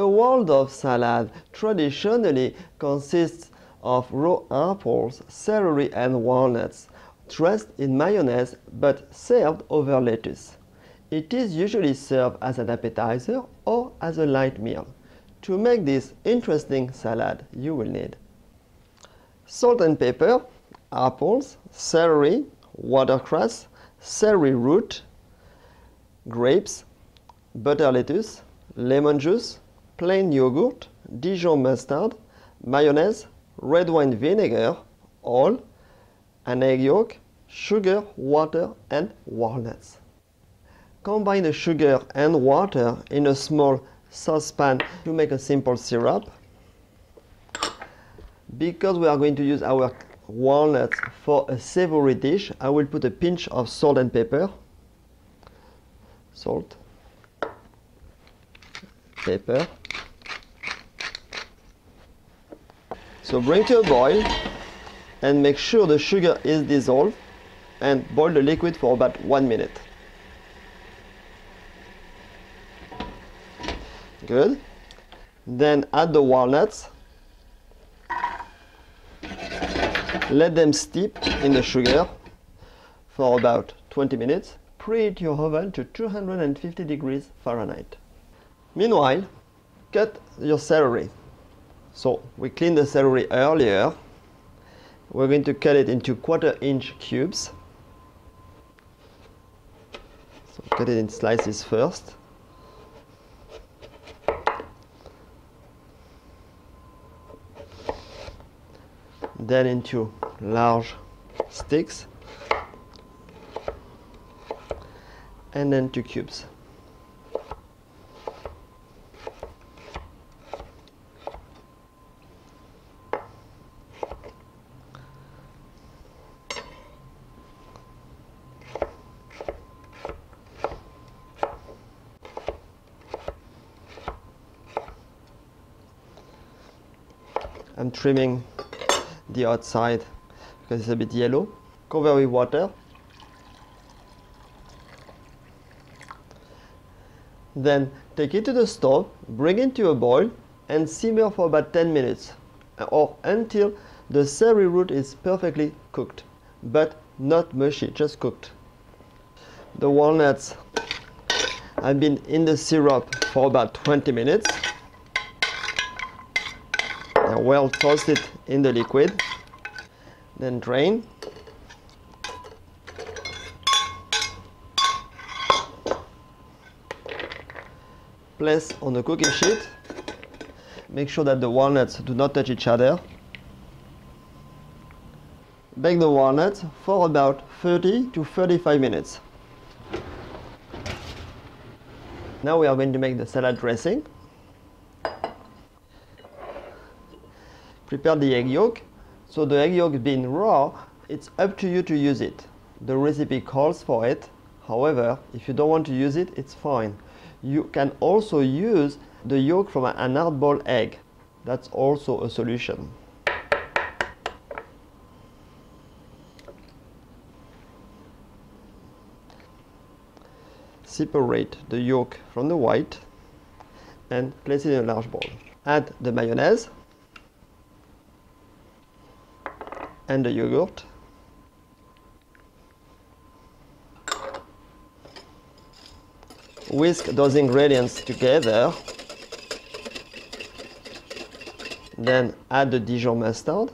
Waldorf salad traditionally consists of raw apples, celery and walnuts, dressed in mayonnaise but served over lettuce. It is usually served as an appetizer or as a light meal. To make this interesting salad, you will need salt and pepper, apples, celery, watercress, celery root, grapes, butter lettuce, lemon juice, plain yogurt, Dijon mustard, mayonnaise, red wine vinegar, oil, an egg yolk, sugar, water and walnuts. Combine the sugar and water in a small saucepan to make a simple syrup. Because we are going to use our walnuts for a savory dish, I will put a pinch of salt and pepper. Salt, pepper. So bring to a boil and make sure the sugar is dissolved and boil the liquid for about 1 minute. Good. Then add the walnuts. Let them steep in the sugar for about 20 minutes. Preheat your oven to 250 degrees Fahrenheit. Meanwhile, cut your celery. So we cleaned the celery earlier. We're going to cut it into 1/4-inch cubes. So cut it in slices first. Then into large sticks, and then to cubes. I'm trimming the outside because it's a bit yellow. Cover with water. Then take it to the stove, bring it to a boil and simmer for about 10 minutes or until the celery root is perfectly cooked, but not mushy, just cooked. The walnuts have been in the syrup for about 20 minutes. They're well toasted in the liquid. Then drain. Place on a cookie sheet. Make sure that the walnuts do not touch each other. Bake the walnuts for about 30 to 35 minutes. Now we are going to make the salad dressing. Prepare the egg yolk. So the egg yolk being raw, it's up to you to use it. The recipe calls for it. However, if you don't want to use it, it's fine. You can also use the yolk from an hard-boiled egg. That's also a solution. Separate the yolk from the white and place it in a large bowl. Add the mayonnaise and the yogurt. Whisk those ingredients together. Then add the Dijon mustard.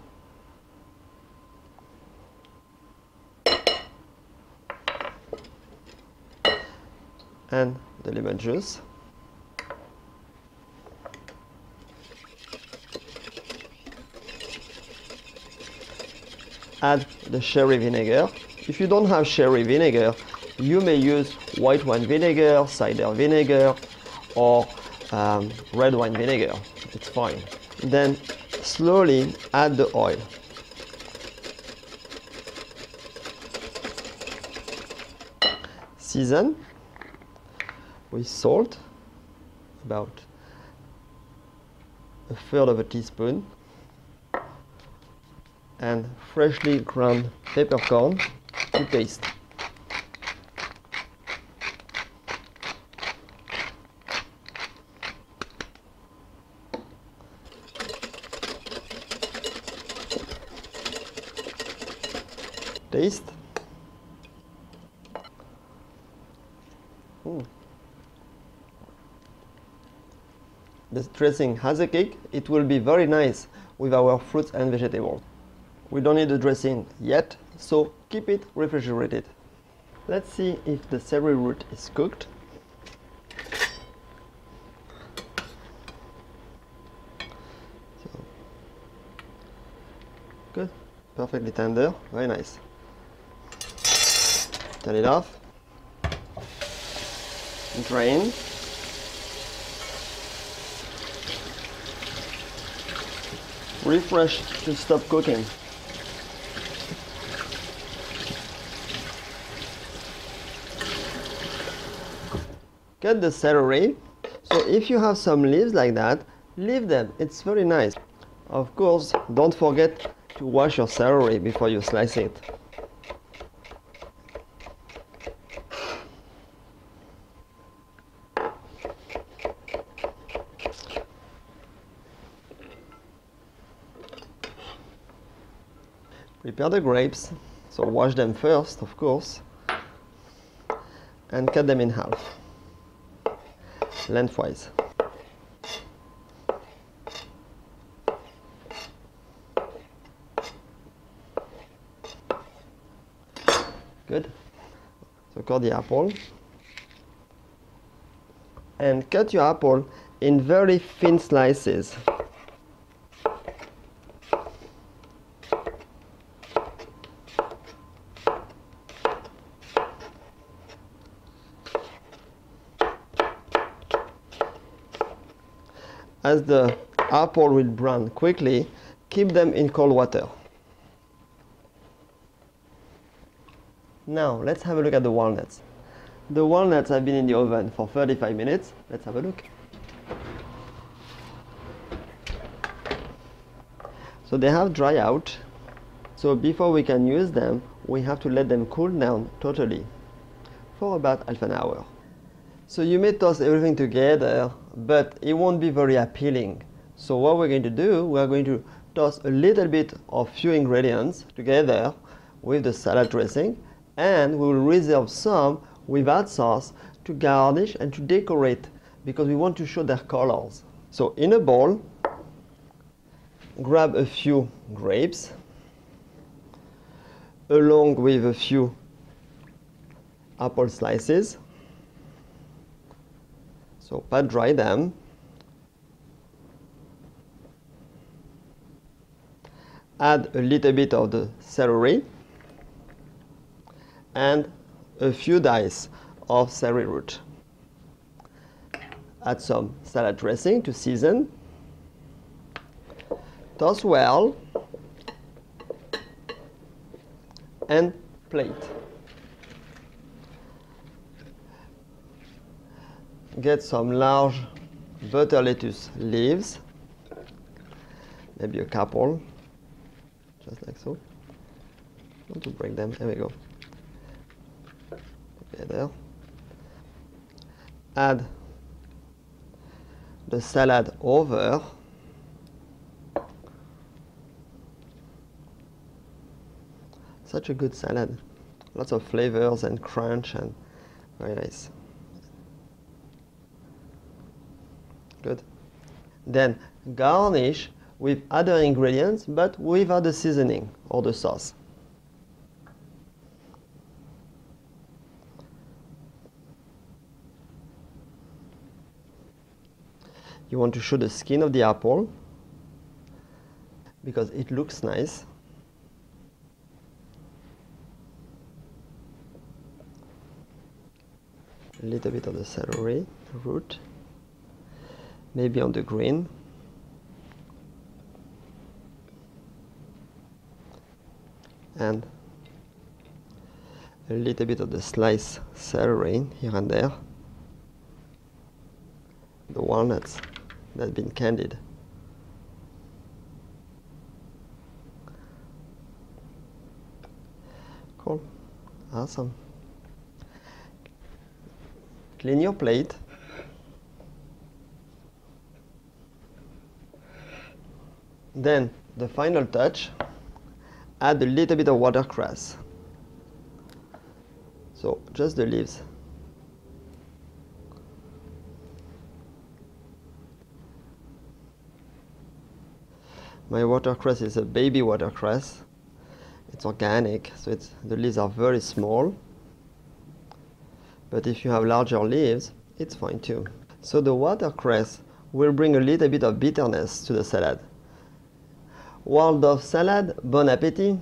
And the lemon juice. Add the sherry vinegar. If you don't have sherry vinegar, you may use white wine vinegar, cider vinegar, or red wine vinegar. It's fine. Then slowly add the oil. Season with salt, about 1/3 teaspoon, and freshly ground peppercorn to taste. taste. This dressing has a kick. It will be very nice with our fruits and vegetables. We don't need the dressing yet, so keep it refrigerated. Let's see if the celery root is cooked. So, good, perfectly tender, very nice. Turn it off. Drain. Refresh to stop cooking. Cut the celery. So if you have some leaves like that, leave them. It's very nice. Of course, don't forget to wash your celery before you slice it. Prepare the grapes, so wash them first, of course, and cut them in half, lengthwise. Good. So cut the apple, and cut your apple in very thin slices. As the apple will brown quickly, keep them in cold water. Now, let's have a look at the walnuts. The walnuts have been in the oven for 35 minutes. Let's have a look. So they have dried out. So before we can use them, we have to let them cool down totally for about half an hour. So you may toss everything together, but it won't be very appealing. So what we're going to do, we're going to toss a little bit of few ingredients together with the salad dressing, and we will reserve some without sauce to garnish and to decorate, because we want to show their colors. So in a bowl, grab a few grapes along with a few apple slices. So pat dry them. Add a little bit of the celery and a few dice of celery root. Add some salad dressing to season. Toss well and plate. Get some large butter lettuce leaves, maybe a couple, just like so. Not to break them, there we go. Together. Add the salad over. Such a good salad. Lots of flavors and crunch, and very nice. Good. Then garnish with other ingredients, but without the seasoning or the sauce. You want to show the skin of the apple because it looks nice. A little bit of the celery root, maybe on the green. And a little bit of the sliced celery here and there. The walnuts that have been candied. Cool. Awesome. Clean your plate. Then the final touch, add a little bit of watercress So just the leaves. My watercress is a baby watercress. It's organic, so the leaves are very small. But if you have larger leaves, it's fine too. So the watercress will bring a little bit of bitterness to the salad. Waldorf salad, bon appétit!